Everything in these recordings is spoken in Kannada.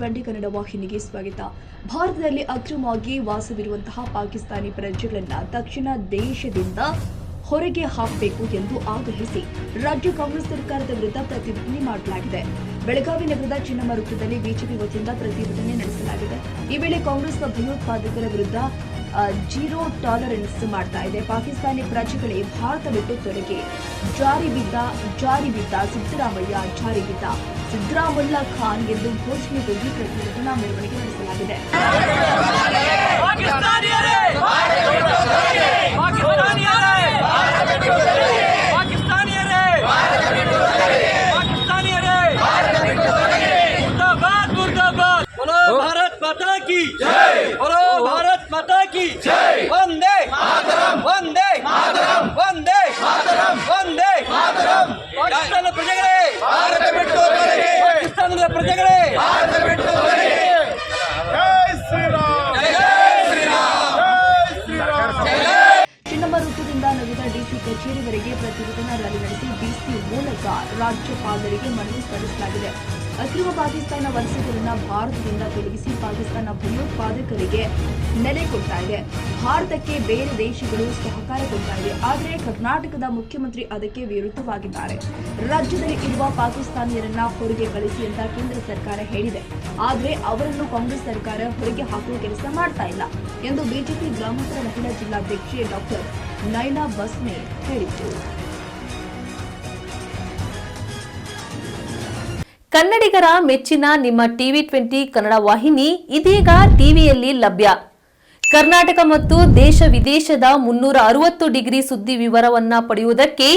ಟಿವಿ20 ಕನ್ನಡ ವಾಹಿನಿಗೆ ಸ್ವಾಗತ. ಭಾರತದಲ್ಲಿ ಅಕ್ರಮವಾಗಿ ವಾಸವಿರುವಂತಹ ಪಾಕಿಸ್ತಾನಿ ಪ್ರಜೆಗಳನ್ನು ತಕ್ಷಣ ದೇಶದಿಂದ ಹೊರಗೆ ಹಾಕಬೇಕು ಎಂದು ಆಗ್ರಹಿಸಿ ರಾಜ್ಯ ಕಾಂಗ್ರೆಸ್ ಸರ್ಕಾರದ ವಿರುದ್ಧ ಪ್ರತಿಭಟನೆ ಮಾಡಲಾಗಿದೆ. ಬೆಳಗಾವಿ ನಗರದ ಚಿನ್ನಮ್ಮ ವೃತ್ತದಲ್ಲಿ ಬಿಜೆಪಿ ವತಿಯಿಂದ ಪ್ರತಿಭಟನೆ ನಡೆಸಲಾಗಿದೆ. ಈ ವೇಳೆ ಕಾಂಗ್ರೆಸ್ ಭಯೋತ್ಪಾದಕರ ವಿರುದ್ಧ ಜೀರೋ ಟಾಲರೆನ್ಸ್ ಮಾಡ್ತಾ ಇದೆ. ಪಾಕಿಸ್ತಾನಿ ಪ್ರಜೆಗಳೇ ಭಾರತ ಬಿಟ್ಟು ತೊಲಗಿ, ಜಾರಿ ಬಿದ್ದ ಸಿದ್ದರಾಮಯ್ಯ, ಜಾರಿ ಬಿದ್ದ ಸಿದ್ದರಾಮುಲ್ಲಾ ಖಾನ್ ಎಂದು ಘೋಷಣೆ ಕೂಗಿ ಪ್ರತಿಭಟನಾ ಮೆರವಣಿಗೆ ನಡೆಸಲಾಗಿದೆ. भारत माता की जय, बोलो भारत माता की जय, वंदे मातरम, वंदे मातरम, वंदे मातरम, वंदे मातरम. पाकिस्तान प्रजेगळे भारत बिಟ್ಟು ತೊಲಗಿ, ಪಾಕಿಸ್ತಾನದ ಪ್ರಜೆಗಳೇ ಭಾರತ ಬಿಟ್ಟು ತೊಲಗಿ. ಜೈ ಶ್ರೀರಾಮ್, ಜೈ ಶ್ರೀರಾಮ್, ಜೈ ಶ್ರೀರಾಮ್. ಚಿನ್ನಮ್ಮ ವೃತ್ತದಿಂದ ನಗರದ ಡಿಸಿ ಕಚೇರಿವರೆಗೆ ಪ್ರತಿಭಟನಾ ರ್ಯಾಲಿ ನಡೆಸಿ ಡಿಸಿ ಮೂಲಕ ರಾಜ್ಯಪಾಲರಿಗೆ ಮನವಿ ಸಲ್ಲಿಸಲಾಗಿದೆ. ಅಕ್ರಮ ಪಾಕಿಸ್ತಾನ ವಲಸಿಗರನ್ನ ಭಾರತದಿಂದ ತೊಲಗಿಸಿ ಪಾಕಿಸ್ತಾನ ಭಯೋತ್ಪಾದಕರಿಗೆ ನೆಲೆ ಕೊಡ್ತಾ ಇದೆ. ಭಾರತಕ್ಕೆ ಬೇರೆ ದೇಶಗಳು ಸಹಕಾರ ಕೊಡ್ತಾ ಇದೆ. ಆದರೆ ಕರ್ನಾಟಕದ ಮುಖ್ಯಮಂತ್ರಿ ಅದಕ್ಕೆ ವಿರುದ್ಧವಾಗಿದ್ದಾರೆ. ರಾಜ್ಯದಲ್ಲಿ ಇರುವ ಪಾಕಿಸ್ತಾನಿಯರನ್ನ ಹೊರಗೆ ಕಳಿಸಿ ಅಂತ ಕೇಂದ್ರ ಸರ್ಕಾರ ಹೇಳಿದೆ. ಆದರೆ ಅವರನ್ನು ಕಾಂಗ್ರೆಸ್ ಸರ್ಕಾರ ಹೊರಗೆ ಹಾಕುವ ಕೆಲಸ ಮಾಡ್ತಾ ಇಲ್ಲ ಎಂದು ಬಿಜೆಪಿ ಗ್ರಾಮಾಂತರ ಮಹಿಳಾ ಜಿಲ್ಲಾಧ್ಯಕ್ಷೆ ಡಾಕ್ಟರ್ ನೈನಾ ಬಸ್ನೆ ಹೇಳಿದರು. ಕನ್ನಡಿಗರ ಮೆಚ್ಚಿನ ನಿಮ್ಮ ಟಿವಿ20 ಕನ್ನಡ ವಾಹಿನಿ ಇದೀಗ ಟಿವಿಯಲ್ಲಿ ಲಭ್ಯ. ಕರ್ನಾಟಕ ಮತ್ತು ದೇಶ ವಿದೇಶದ 360 ಡಿಗ್ರಿ ಸುದ್ದಿ ವಿವರವನ್ನ ಪಡೆಯುವುದಕ್ಕೆ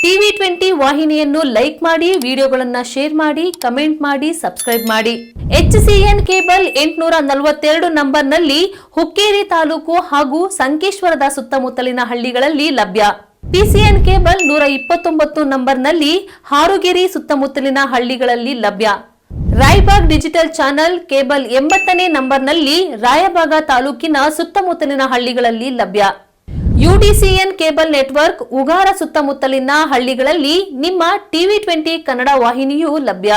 ಟಿವಿ20 ವಾಹಿನಿಯನ್ನು ಲೈಕ್ ಮಾಡಿ, ವಿಡಿಯೋಗಳನ್ನು ಶೇರ್ ಮಾಡಿ, ಕಮೆಂಟ್ ಮಾಡಿ, ಸಬ್ಸ್ಕ್ರೈಬ್ ಮಾಡಿ. HCN ಕೇಬಲ್ 842 ನಂಬರ್ನಲ್ಲಿ ಹುಕ್ಕೇರಿ ತಾಲೂಕು ಹಾಗೂ ಸಂಕೇಶ್ವರದ ಸುತ್ತಮುತ್ತಲಿನ ಹಳ್ಳಿಗಳಲ್ಲಿ ಲಭ್ಯ. PCN ಕೇಬಲ್ 129 ನಂಬರ್ನಲ್ಲಿ ಹಾರುಗೆರೆ ಸುತ್ತಮುತ್ತಲಿನ ಹಳ್ಳಿಗಳಲ್ಲಿ ಲಭ್ಯ. ರಾಯಬಾಗ್ ಡಿಜಿಟಲ್ ಚಾನೆಲ್ ಕೇಬಲ್ 80ನೇ ನಂಬರ್ನಲ್ಲಿ ರಾಯಬಾಗ ತಾಲೂಕಿನ ಸುತ್ತಮುತ್ತಲಿನ ಹಳ್ಳಿಗಳಲ್ಲಿ ಲಭ್ಯ. UDCN ಕೇಬಲ್ ನೆಟ್ವರ್ಕ್ ಉಗಾರ ಸುತ್ತಮುತ್ತಲಿನ ಹಳ್ಳಿಗಳಲ್ಲಿ ನಿಮ್ಮ ಟಿವಿ20 ಕನ್ನಡ ವಾಹಿನಿಯೂ ಲಭ್ಯ.